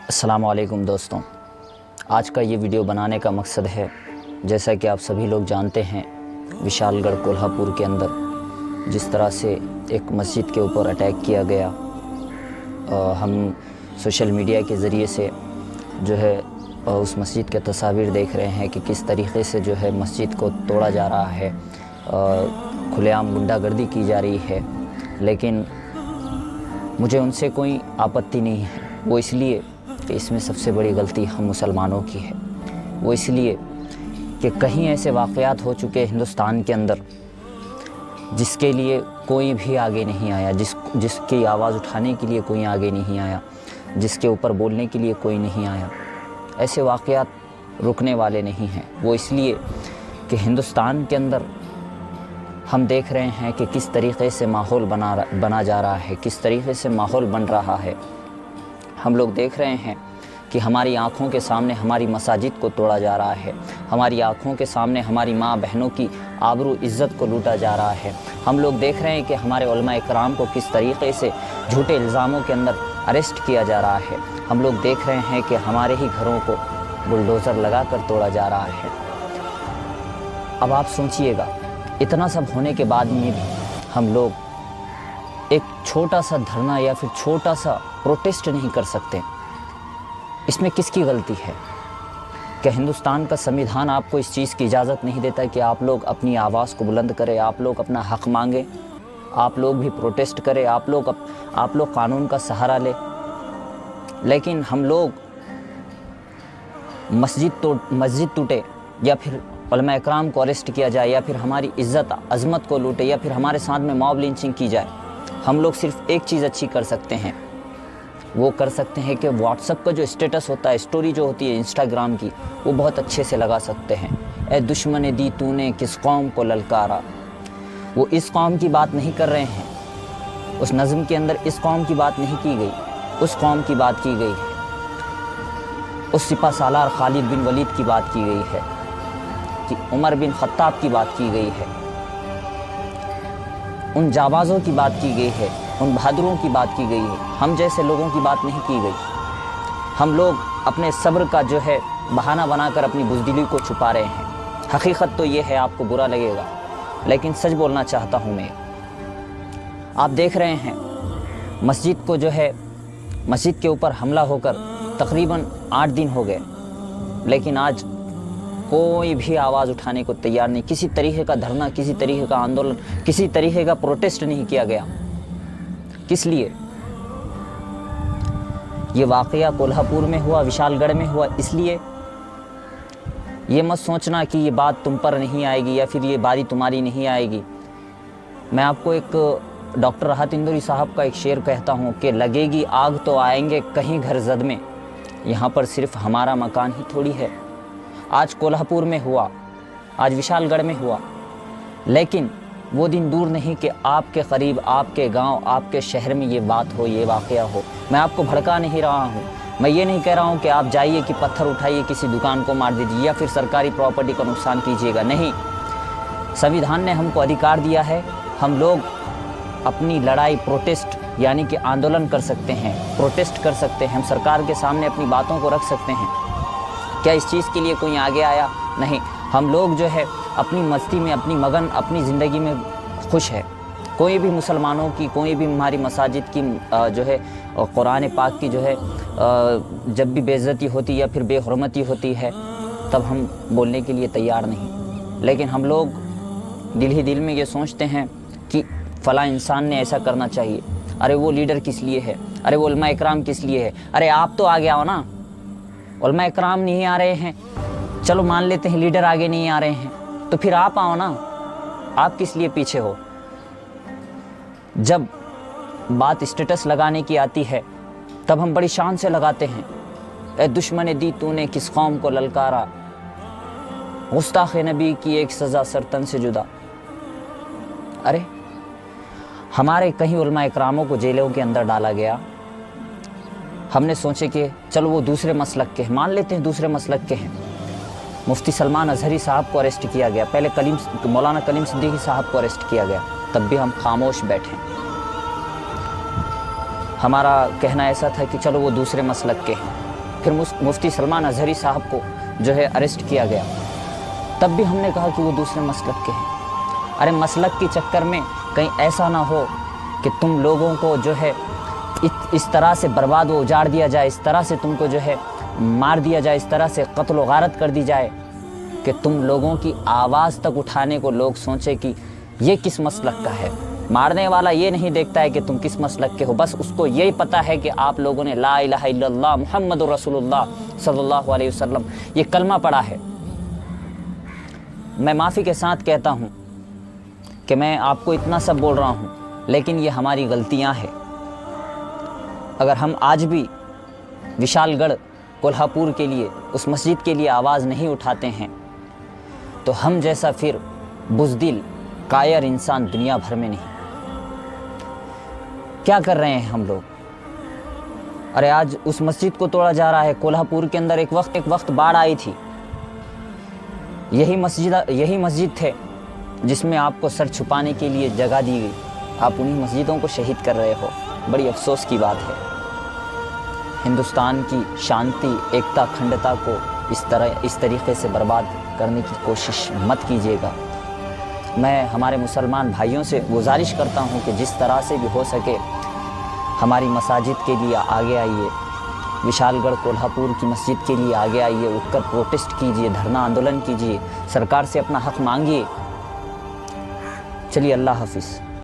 अस्सलाम वालेकुम दोस्तों, आज का ये वीडियो बनाने का मकसद है, जैसा कि आप सभी लोग जानते हैं, विशालगढ़ कोल्हापुर के अंदर जिस तरह से एक मस्जिद के ऊपर अटैक किया गया, हम सोशल मीडिया के ज़रिए से जो है उस मस्जिद के तस्वीर देख रहे हैं कि किस तरीक़े से जो है मस्जिद को तोड़ा जा रहा है, खुलेआम गुंडागर्दी की जा रही है। लेकिन मुझे उनसे कोई आपत्ति नहीं है, वो इसलिए कि इसमें सबसे बड़ी गलती हम मुसलमानों की है। वो इसलिए कि कहीं ऐसे वाक़यात हो चुके हिंदुस्तान के अंदर जिसके लिए कोई भी आगे नहीं आया, जिसकी आवाज़ उठाने के लिए कोई आगे नहीं आया, जिसके ऊपर बोलने के लिए कोई नहीं आया। ऐसे वाक़यात रुकने वाले नहीं हैं। वो इसलिए कि हिंदुस्तान के अंदर हम देख रहे हैं कि किस तरीक़े से माहौल बना जा रहा है, किस तरीक़े से माहौल बन रहा है। हम लोग देख रहे हैं कि हमारी आँखों के सामने हमारी मसाजिद को तोड़ा जा रहा है, हमारी आँखों के सामने हमारी माँ बहनों की आबरू इज़्ज़त को लूटा जा रहा है। हम लोग देख रहे हैं कि हमारे उलमा इकराम को किस तरीक़े से झूठे इल्ज़ामों के अंदर अरेस्ट किया जा रहा है। हम लोग देख रहे हैं कि हमारे ही घरों को बुलडोज़र लगा कर तोड़ा जा रहा है। अब आप सोचिएगा, इतना सब होने के बाद में भी हम लोग एक छोटा सा धरना या फिर छोटा सा प्रोटेस्ट नहीं कर सकते। इसमें किसकी गलती है? क्या हिंदुस्तान का संविधान आपको इस चीज़ की इजाज़त नहीं देता कि आप लोग अपनी आवाज़ को बुलंद करें, आप लोग अपना हक़ मांगें, आप लोग भी प्रोटेस्ट करें, आप लोग कानून का सहारा लें? लेकिन हम लोग मस्जिद टूटे या फिर उलमा इकराम को अरेस्ट किया जाए या फिर हमारी इज़्ज़त अज़मत को लूटे या फिर हमारे साथ में मॉब लिंचिंग की जाए, हम लोग सिर्फ़ एक चीज़ अच्छी कर सकते हैं। वो कर सकते हैं कि व्हाट्सएप का जो स्टेटस होता है, स्टोरी जो होती है इंस्टाग्राम की, वो बहुत अच्छे से लगा सकते हैं। ए दुश्मन दी तूने किस कौम को ललकारा। वो इस कौम की बात नहीं कर रहे हैं, उस नज़म के अंदर इस कौम की बात नहीं की गई, उस कौम की बात की गई है। उस सिपा सालार खालिद बिन वलीद की बात की गई है, कि उमर बिन खत्ताब की बात की गई है, उन जाबाज़ों की बात की गई है, उन बहादुरों की बात की गई है। हम जैसे लोगों की बात नहीं की गई। हम लोग अपने सब्र का जो है बहाना बनाकर अपनी बुज़दिली को छुपा रहे हैं। हकीकत तो ये है, आपको बुरा लगेगा, लेकिन सच बोलना चाहता हूँ मैं। आप देख रहे हैं मस्जिद को जो है, मस्जिद के ऊपर हमला होकर तकरीबन 8 दिन हो गए, लेकिन आज कोई भी आवाज़ उठाने को तैयार नहीं। किसी तरीके का धरना, किसी तरीके का आंदोलन, किसी तरीके का प्रोटेस्ट नहीं किया गया। किस लिए? ये वाक़या कोल्हापुर में हुआ, विशालगढ़ में हुआ, इसलिए ये मत सोचना कि ये बात तुम पर नहीं आएगी या फिर ये बारी तुम्हारी नहीं आएगी। मैं आपको एक डॉक्टर राहत इंदौरी साहब का एक शेर कहता हूँ कि लगेगी आग तो आएंगे कहीं घर जद में, यहाँ पर सिर्फ हमारा मकान ही थोड़ी है। आज कोल्हापुर में हुआ, आज विशालगढ़ में हुआ, लेकिन वो दिन दूर नहीं कि आपके करीब, आपके गांव, आपके शहर में ये बात हो, ये वाक़या हो। मैं आपको भड़का नहीं रहा हूँ, मैं ये नहीं कह रहा हूँ कि आप जाइए कि पत्थर उठाइए, किसी दुकान को मार दीजिए या फिर सरकारी प्रॉपर्टी का नुकसान कीजिएगा। नहीं, संविधान ने हमको अधिकार दिया है, हम लोग अपनी लड़ाई प्रोटेस्ट यानी कि आंदोलन कर सकते हैं, प्रोटेस्ट कर सकते हैं, हम सरकार के सामने अपनी बातों को रख सकते हैं। क्या इस चीज़ के लिए कोई आगे आया? नहीं। हम लोग जो है अपनी मस्ती में, अपनी मगन, अपनी ज़िंदगी में खुश है। कोई भी मुसलमानों की, कोई भी हमारी मसाजिद की जो है कुरान पाक की जो है जब भी बेइज्जती होती या फिर बेहुरमती होती है, तब हम बोलने के लिए तैयार नहीं। लेकिन हम लोग दिल ही दिल में ये सोचते हैं कि फ़लाँ इंसान ने ऐसा करना चाहिए। अरे वो लीडर किस लिए है? अरे वो उलमा इकराम किस लिए है? अरे आप तो आगे आओ ना। उलमा इकराम नहीं आ रहे हैं, चलो मान लेते हैं लीडर आगे नहीं आ रहे हैं, तो फिर आप आओ ना। आप किस लिए पीछे हो? जब बात स्टेटस लगाने की आती है तब हम बड़ी शान से लगाते हैं, ए दुश्मन दी तूने किस कौम को ललकारा, गुस्ताख नबी की एक सज़ा सरतन से जुदा। अरे हमारे कहीं उलमा इकरामों को जेलों के अंदर डाला गया। हमने सोचे कि चलो वो दूसरे मसलक के हैं, मान लेते हैं दूसरे मसलक के हैं। मुफ्ती सलमान अजहरी साहब को अरेस्ट किया गया, पहले मौलाना कलीम सिद्दीकी साहब को अरेस्ट किया गया, तब भी हम खामोश बैठे। हमारा कहना ऐसा था कि चलो वो दूसरे मसलक के हैं, پھر مفتی سلمان اظہری صاحب کو جو ہے اریسٹ کیا گیا، تب بھی ہم نے کہا کہ وہ دوسرے مسلک کے ہیں۔ ارے مسلک کے چکر میں کہیں ایسا نہ ہو کہ تم لوگوں کو جو ہے اس طرح سے برباد و اجاڑ دیا جائے، اس طرح سے تم کو جو ہے مار دیا جائے، اس طرح سے قتل و غارت کر دی جائے کہ تم لوگوں کی آواز تک اٹھانے کو لوگ سوچے کہ یہ کس مسلک کا ہے۔ مارنے والا یہ نہیں دیکھتا ہے کہ تم کس مسلک کے ہو، بس اس کو یہی پتہ ہے کہ آپ لوگوں نے لا الہ الا اللہ محمد رسول اللہ صلی اللہ علیہ وسلم یہ کلمہ پڑھا ہے۔ میں معافی کے ساتھ کہتا ہوں کہ میں آپ کو اتنا سب بول رہا ہوں، لیکن یہ ہماری غلطیاں ہیں۔ اگر ہم آج بھی وشال گڑھ کولہاپور کے لیے، اس مسجد کے لیے آواز نہیں اٹھاتے ہیں تو ہم جیسا پھر بزدل کائر انسان دنیا بھر میں نہیں۔ کیا کر رہے ہیں ہم لوگ؟ ارے آج اس مسجد کو توڑا جا رہا ہے۔ کولہاپور کے اندر ایک وقت باڑھ آئی تھی، یہی مسجد تھے جس میں آپ کو سر چھپانے کے لیے جگہ دی گئی، آپ انہی مسجدوں کو شہید کر رہے ہو۔ بڑی افسوس کی بات ہے۔ ہندوستان کی شانتی، ایکتا، اکھنڈتا کو اس طریقے سے برباد کرنے کی کوشش مت کیجیے گا۔ میں ہمارے مسلمان بھائیوں سے گزارش کرتا ہوں کہ جس طرح سے بھی ہو سکے ہماری مساجد کے لیے آگے آئیے، وشال گڑھ کولہاپور کی مسجد کے لیے آگے آئیے، اٹھ کر پروٹیسٹ کیجیے، دھرنا آندولن کیجیے، سرکار سے اپنا حق مانگیے۔ چلیے، اللہ حافظ۔